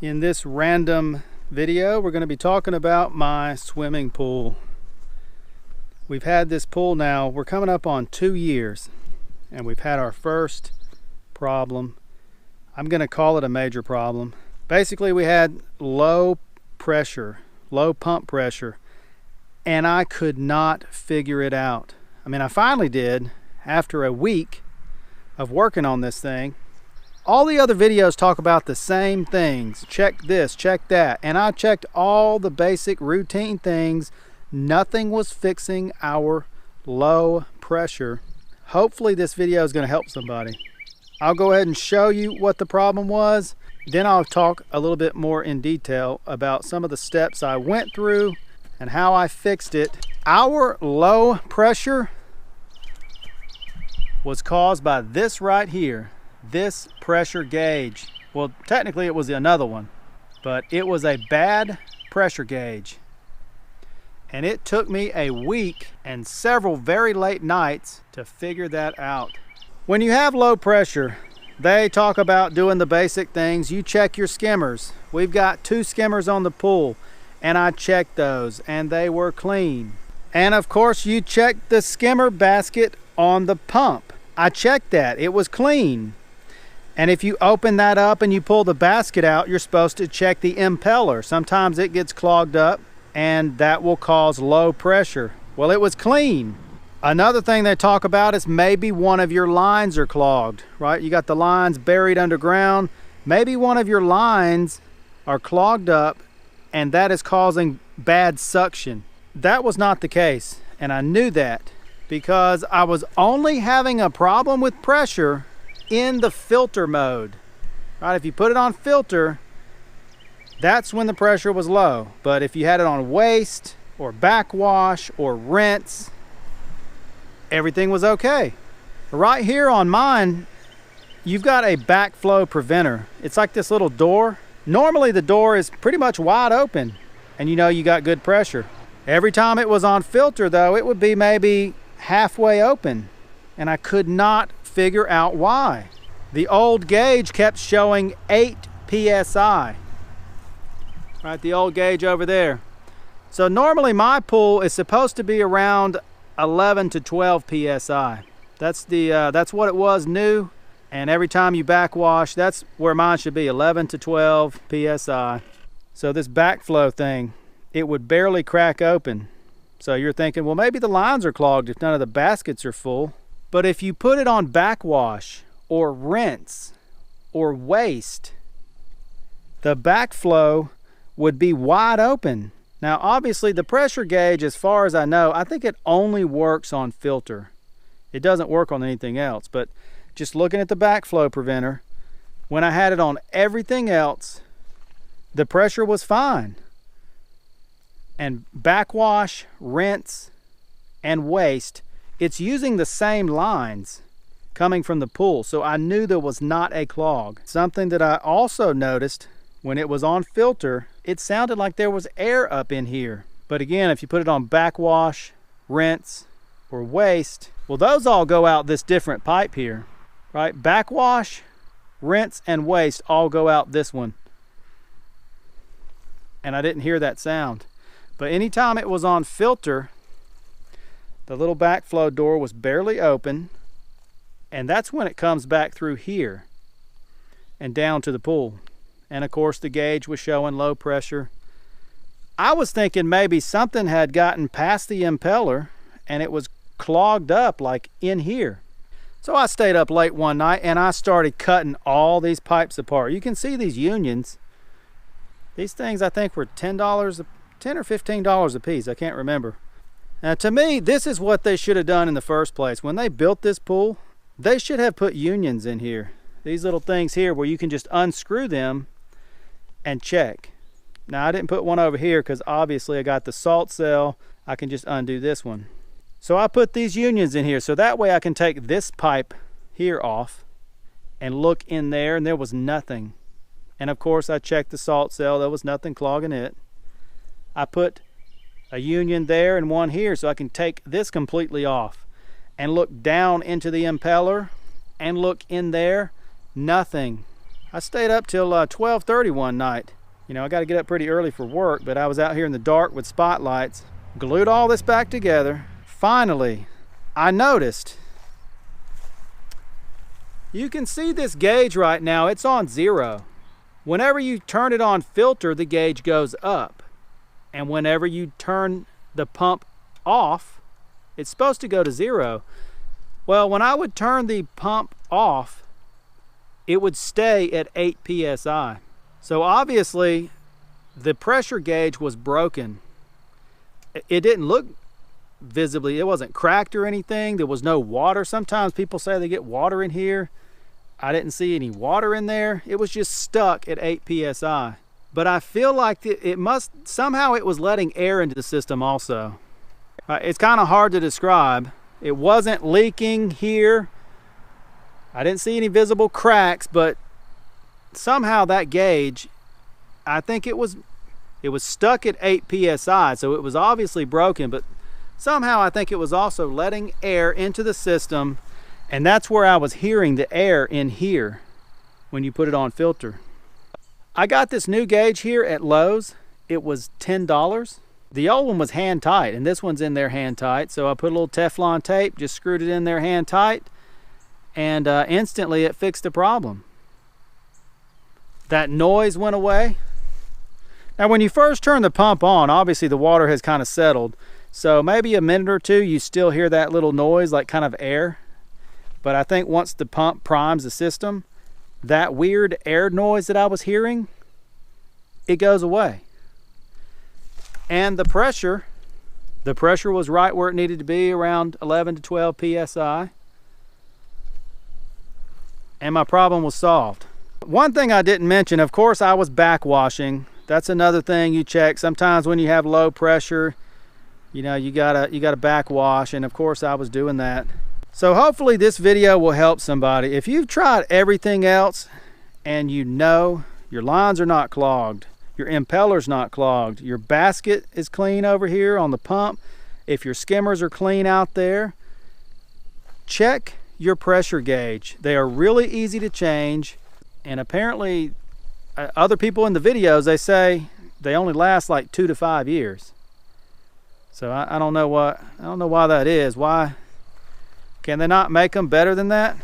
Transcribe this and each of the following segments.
In this random video, we're going to be talking about my swimming pool. We've had this pool now, we're coming up on 2 years, and we've had our first problem. I'm going to call it a major problem. Basically, we had low pressure, low pump pressure, and I could not figure it out. I mean, I finally did after a week of working on this thing. All the other videos talk about the same things. Check this, check that. And I checked all the basic routine things. Nothing was fixing our low pressure. Hopefully this video is going to help somebody. I'll go ahead and show you what the problem was. Then I'll talk a little bit more in detail about some of the steps I went through and how I fixed it. Our low pressure was caused by this right here. This pressure gauge. Well, technically it was another one, but it was a bad pressure gauge. And it took me a week and several very late nights to figure that out. When you have low pressure, they talk about doing the basic things. You check your skimmers. We've got 2 skimmers on the pool, and I checked those and they were clean. And of course you check the skimmer basket on the pump. I checked that, it was clean. And if you open that up and you pull the basket out, you're supposed to check the impeller. Sometimes it gets clogged up and that will cause low pressure. Well, it was clean. Another thing they talk about is maybe one of your lines are clogged, right? You got the lines buried underground. Maybe one of your lines are clogged up and that is causing bad suction. That was not the case, and I knew that because I was only having a problem with pressure in the filter mode, right? If you put it on filter, that's when the pressure was low. But if you had it on waste or backwash or rinse, everything was okay. Right here on mine, you've got a backflow preventer. It's like this little door. Normally the door is pretty much wide open and you know you got good pressure. Every time it was on filter though, it would be maybe halfway open, and I could not figure out why. The old gauge kept showing 8 psi. Right, the old gauge over there. So normally my pool is supposed to be around 11 to 12 psi. That's what it was new, and every time you backwash, that's where mine should be, 11 to 12 psi. So this backflow thing, it would barely crack open. So you're thinking, well, maybe the lines are clogged if none of the baskets are full. But if you put it on backwash or rinse or waste, the backflow would be wide open. Now, obviously, the pressure gauge, as far as I know, I think it only works on filter. It doesn't work on anything else. But just looking at the backflow preventer, when I had it on everything else, the pressure was fine. And backwash, rinse, and waste, it's using the same lines coming from the pool, so I knew there was not a clog. Something that I also noticed when it was on filter, it sounded like there was air up in here. But again, if you put it on backwash, rinse, or waste, well, those all go out this different pipe here, right? Backwash, rinse, and waste all go out this one. And I didn't hear that sound. But anytime it was on filter, the little backflow door was barely open, and that's when it comes back through here and down to the pool. And of course the gauge was showing low pressure. I was thinking maybe something had gotten past the impeller and it was clogged up like in here. So I stayed up late one night and I started cutting all these pipes apart. You can see these unions. These things I think were $10 or $15 a piece, I can't remember. Now to me, this is what they should have done in the first place. When they built this pool, they should have put unions in here. These little things here where you can just unscrew them and check. Now I didn't put one over here because obviously I got the salt cell. I can just undo this one. So I put these unions in here so that way I can take this pipe here off and look in there, and there was nothing. And of course I checked the salt cell, there was nothing clogging it. I put a union there and one here so I can take this completely off and look down into the impeller and look in there. Nothing. I stayed up till 12:30 one night. You know, I got to get up pretty early for work, but I was out here in the dark with spotlights, glued all this back together. Finally, I noticed. You can see this gauge right now, it's on 0. Whenever you turn it on filter, the gauge goes up. And whenever you turn the pump off, it's supposed to go to 0. Well, when I would turn the pump off, it would stay at 8 psi. So obviously, the pressure gauge was broken. It didn't look visibly, it wasn't cracked or anything. There was no water. Sometimes people say they get water in here. I didn't see any water in there. It was just stuck at 8 psi. But I feel like it must, somehow it was letting air into the system also. It's kind of hard to describe. It wasn't leaking here. I didn't see any visible cracks, but somehow that gauge, I think it was stuck at 8 psi, so it was obviously broken, but somehow I think it was also letting air into the system, and that's where I was hearing the air in here when you put it on filter. I got this new gauge here at Lowe's. It was $10. The old one was hand tight, and this one's in there hand tight, so I put a little Teflon tape, just screwed it in there hand tight, and instantly it fixed the problem. That noise went away. Now when you first turn the pump on, obviously the water has kind of settled, so maybe a minute or two you still hear that little noise, like kind of air. But I think once the pump primes the system, that weird air noise that I was hearing, it goes away. And the pressure was right where it needed to be, around 11 to 12 psi. And my problem was solved. One thing I didn't mention, of course, I was backwashing. That's another thing you check. Sometimes when you have low pressure, you know, you gotta backwash, and of course I was doing that. So hopefully this video will help somebody. If you've tried everything else and you know your lines are not clogged, your impeller's not clogged, your basket is clean over here on the pump, if your skimmers are clean out there, check your pressure gauge. They are really easy to change, and apparently other people in the videos, they say they only last like 2 to 5 years. So I don't know why that is. Why can they not make them better than that?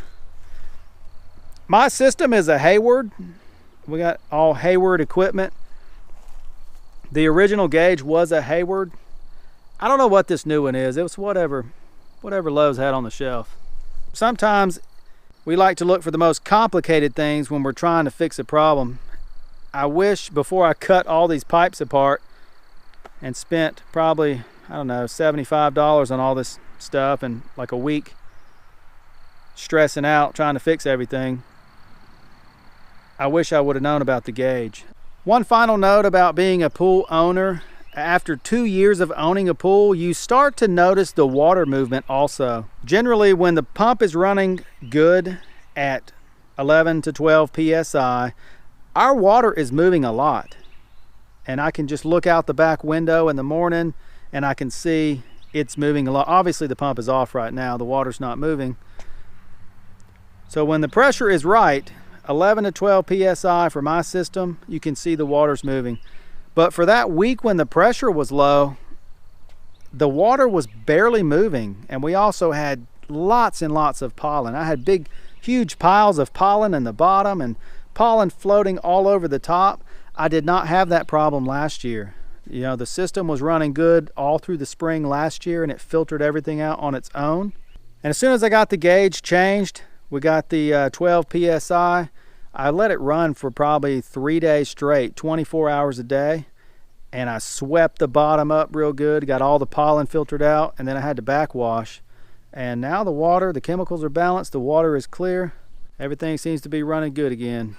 My system is a Hayward. We got all Hayward equipment. The original gauge was a Hayward. I don't know what this new one is. It was whatever Lowe's had on the shelf. Sometimes we like to look for the most complicated things when we're trying to fix a problem. I wish before I cut all these pipes apart and spent probably, I don't know, $75 on all this stuff and like a week stressing out trying to fix everything, I wish I would have known about the gauge. One final note about being a pool owner. After 2 years of owning a pool, you start to notice the water movement also. Generally, when the pump is running good at 11 to 12 psi, our water is moving a lot. And I can just look out the back window in the morning and I can see it's moving a lot. Obviously the pump is off right now, the water's not moving. So when the pressure is right, 11 to 12 psi for my system, you can see the water's moving. But for that week when the pressure was low, the water was barely moving, and we also had lots and lots of pollen. I had big, huge piles of pollen in the bottom and pollen floating all over the top. I did not have that problem last year. You know, the system was running good all through the spring last year, and it filtered everything out on its own. And as soon as I got the gauge changed, we got the 12 psi. I let it run for probably 3 days straight, 24 hours a day. And I swept the bottom up real good, got all the pollen filtered out, and then I had to backwash. And now the water, the chemicals are balanced, the water is clear. Everything seems to be running good again.